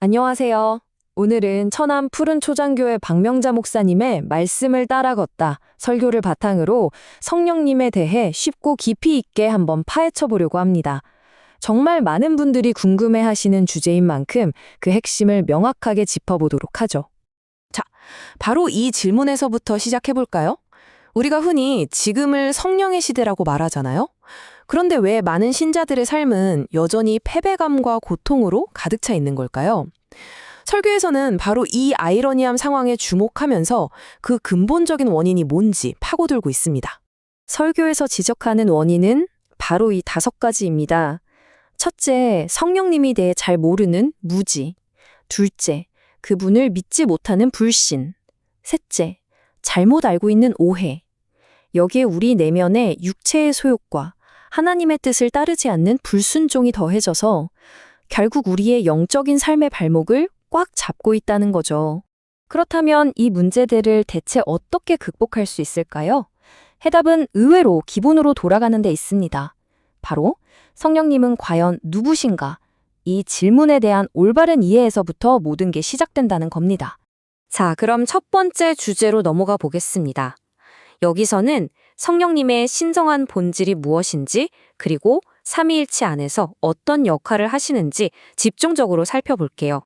안녕하세요. 오늘은 천안 푸른 초장교회 박명자 목사님의 말씀을 따라 걷다 설교를 바탕으로 성령님에 대해 쉽고 깊이 있게 한번 파헤쳐 보려고 합니다. 정말 많은 분들이 궁금해 하시는 주제인 만큼 그 핵심을 명확하게 짚어보도록 하죠. 자, 바로 이 질문에서부터 시작해 볼까요? 우리가 흔히 지금을 성령의 시대라고 말하잖아요. 그런데 왜 많은 신자들의 삶은 여전히 패배감과 고통으로 가득 차 있는 걸까요? 설교에서는 바로 이 아이러니한 상황에 주목하면서 그 근본적인 원인이 뭔지 파고들고 있습니다. 설교에서 지적하는 원인은 바로 이 5가지입니다. 첫째, 성령님에 대해 잘 모르는 무지. 둘째, 그분을 믿지 못하는 불신. 셋째, 잘못 알고 있는 오해. 여기에 우리 내면의 육체의 소욕과 하나님의 뜻을 따르지 않는 불순종이 더해져서 결국 우리의 영적인 삶의 발목을 꽉 잡고 있다는 거죠. 그렇다면 이 문제들을 대체 어떻게 극복할 수 있을까요? 해답은 의외로 기본으로 돌아가는 데 있습니다. 바로 성령님은 과연 누구신가? 이 질문에 대한 올바른 이해에서부터 모든 게 시작된다는 겁니다. 자, 그럼 첫 번째 주제로 넘어가 보겠습니다. 여기서는 성령님의 신성한 본질이 무엇인지, 그리고 삼위일체 안에서 어떤 역할을 하시는지 집중적으로 살펴볼게요.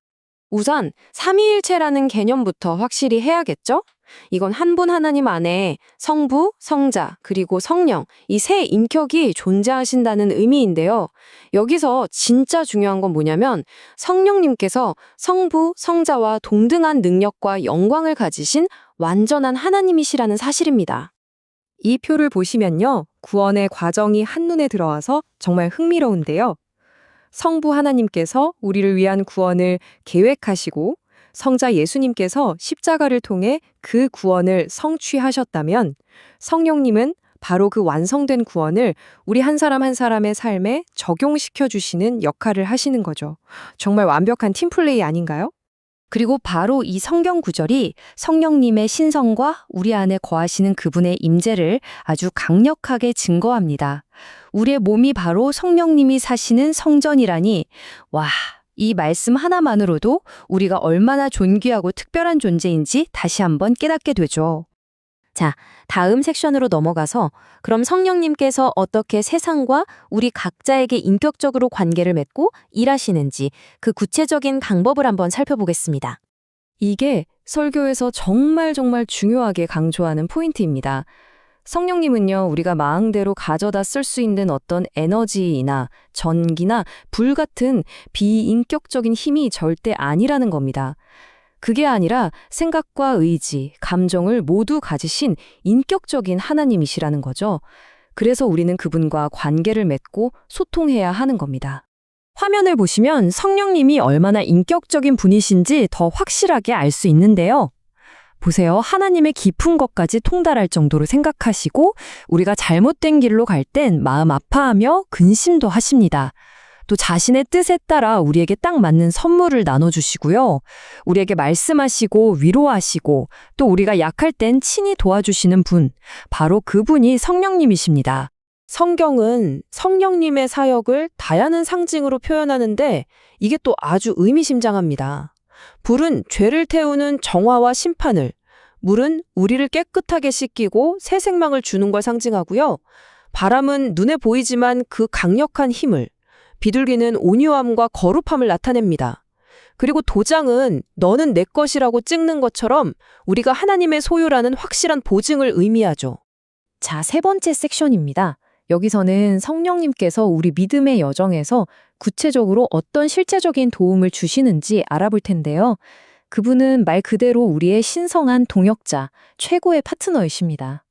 우선 삼위일체라는 개념부터 확실히 해야겠죠? 이건 한 분 하나님 안에 성부, 성자, 그리고 성령, 이 세 인격이 존재하신다는 의미인데요. 여기서 진짜 중요한 건 뭐냐면 성령님께서 성부, 성자와 동등한 능력과 영광을 가지신 완전한 하나님이시라는 사실입니다. 이 표를 보시면요, 구원의 과정이 한눈에 들어와서 정말 흥미로운데요. 성부 하나님께서 우리를 위한 구원을 계획하시고 성자 예수님께서 십자가를 통해 그 구원을 성취하셨다면 성령님은 바로 그 완성된 구원을 우리 한 사람 한 사람의 삶에 적용시켜 주시는 역할을 하시는 거죠. 정말 완벽한 팀플레이 아닌가요? 그리고 바로 이 성경 구절이 성령님의 신성과 우리 안에 거하시는 그분의 임재를 아주 강력하게 증거합니다. 우리의 몸이 바로 성령님이 사시는 성전이라니, 와, 이 말씀 하나만으로도 우리가 얼마나 존귀하고 특별한 존재인지 다시 한번 깨닫게 되죠. 자, 다음 섹션으로 넘어가서 그럼 성령님께서 어떻게 세상과 우리 각자에게 인격적으로 관계를 맺고 일하시는지 그 구체적인 방법을 한번 살펴보겠습니다. 이게 설교에서 정말 중요하게 강조하는 포인트입니다. 성령님은요, 우리가 마음대로 가져다 쓸 수 있는 어떤 에너지나 전기나 불 같은 비인격적인 힘이 절대 아니라는 겁니다. 그게 아니라 생각과 의지, 감정을 모두 가지신 인격적인 하나님이시라는 거죠. 그래서 우리는 그분과 관계를 맺고 소통해야 하는 겁니다. 화면을 보시면 성령님이 얼마나 인격적인 분이신지 더 확실하게 알 수 있는데요. 보세요. 하나님의 깊은 것까지 통달할 정도로 생각하시고 우리가 잘못된 길로 갈 땐 마음 아파하며 근심도 하십니다. 또 자신의 뜻에 따라 우리에게 딱 맞는 선물을 나눠주시고요. 우리에게 말씀하시고 위로하시고 또 우리가 약할 땐 친히 도와주시는 분, 바로 그분이 성령님이십니다. 성경은 성령님의 사역을 다양한 상징으로 표현하는데 이게 또 아주 의미심장합니다. 불은 죄를 태우는 정화와 심판을, 물은 우리를 깨끗하게 씻기고 새 생명을 주는 걸 상징하고요. 바람은 눈에 보이지만 그 강력한 힘을, 비둘기는 온유함과 거룩함을 나타냅니다. 그리고 도장은 너는 내 것이라고 찍는 것처럼 우리가 하나님의 소유라는 확실한 보증을 의미하죠. 자, 세 번째 섹션입니다. 여기서는 성령님께서 우리 믿음의 여정에서 구체적으로 어떤 실제적인 도움을 주시는지 알아볼 텐데요. 그분은 말 그대로 우리의 신성한 동역자, 최고의 파트너이십니다.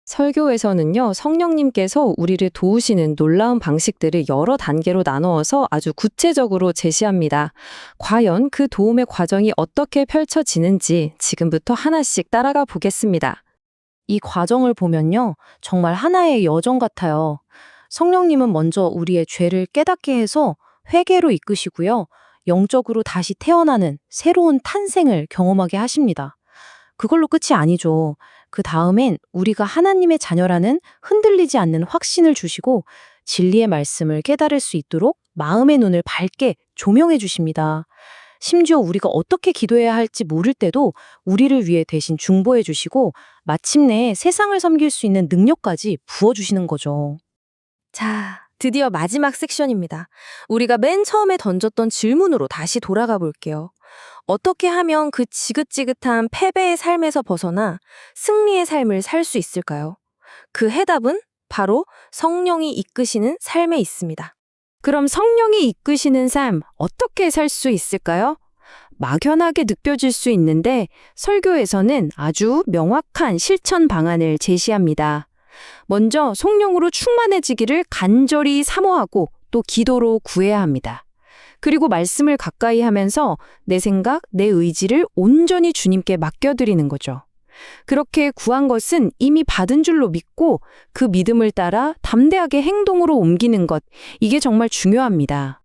설교에서는요, 성령님께서 우리를 도우시는 놀라운 방식들을 여러 단계로 나누어서 아주 구체적으로 제시합니다. 과연 그 도움의 과정이 어떻게 펼쳐지는지 지금부터 하나씩 따라가 보겠습니다. 이 과정을 보면요, 정말 하나의 여정 같아요. 성령님은 먼저 우리의 죄를 깨닫게 해서 회개로 이끄시고요, 영적으로 다시 태어나는 새로운 탄생을 경험하게 하십니다. 그걸로 끝이 아니죠. 그 다음엔 우리가 하나님의 자녀라는 흔들리지 않는 확신을 주시고 진리의 말씀을 깨달을 수 있도록 마음의 눈을 밝게 조명해 주십니다. 심지어 우리가 어떻게 기도해야 할지 모를 때도 우리를 위해 대신 중보해 주시고 마침내 세상을 섬길 수 있는 능력까지 부어주시는 거죠. 자, 드디어 마지막 섹션입니다. 우리가 맨 처음에 던졌던 질문으로 다시 돌아가 볼게요. 어떻게 하면 그 지긋지긋한 패배의 삶에서 벗어나 승리의 삶을 살 수 있을까요? 그 해답은 바로 성령이 이끄시는 삶에 있습니다. 그럼 성령이 이끄시는 삶 어떻게 살 수 있을까요? 막연하게 느껴질 수 있는데 설교에서는 아주 명확한 실천 방안을 제시합니다. 먼저 성령으로 충만해지기를 간절히 사모하고 또 기도로 구해야 합니다. 그리고 말씀을 가까이 하면서 내 생각, 내 의지를 온전히 주님께 맡겨드리는 거죠. 그렇게 구한 것은 이미 받은 줄로 믿고 그 믿음을 따라 담대하게 행동으로 옮기는 것, 이게 정말 중요합니다.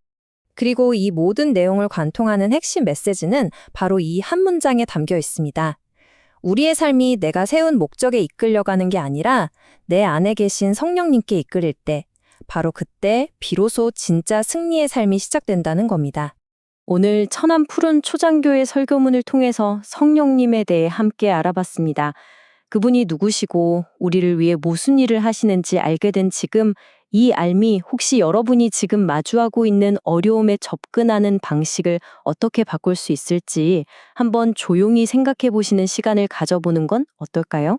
그리고 이 모든 내용을 관통하는 핵심 메시지는 바로 이 한 문장에 담겨 있습니다. 우리의 삶이 내가 세운 목적에 이끌려가는 게 아니라 내 안에 계신 성령님께 이끌릴 때, 바로 그때 비로소 진짜 승리의 삶이 시작된다는 겁니다. 오늘 천안 푸른 초장교회 설교문을 통해서 성령님에 대해 함께 알아봤습니다. 그분이 누구시고 우리를 위해 무슨 일을 하시는지 알게 된 지금, 이 알미 혹시 여러분이 지금 마주하고 있는 어려움에 접근하는 방식을 어떻게 바꿀 수 있을지 한번 조용히 생각해 보시는 시간을 가져보는 건 어떨까요?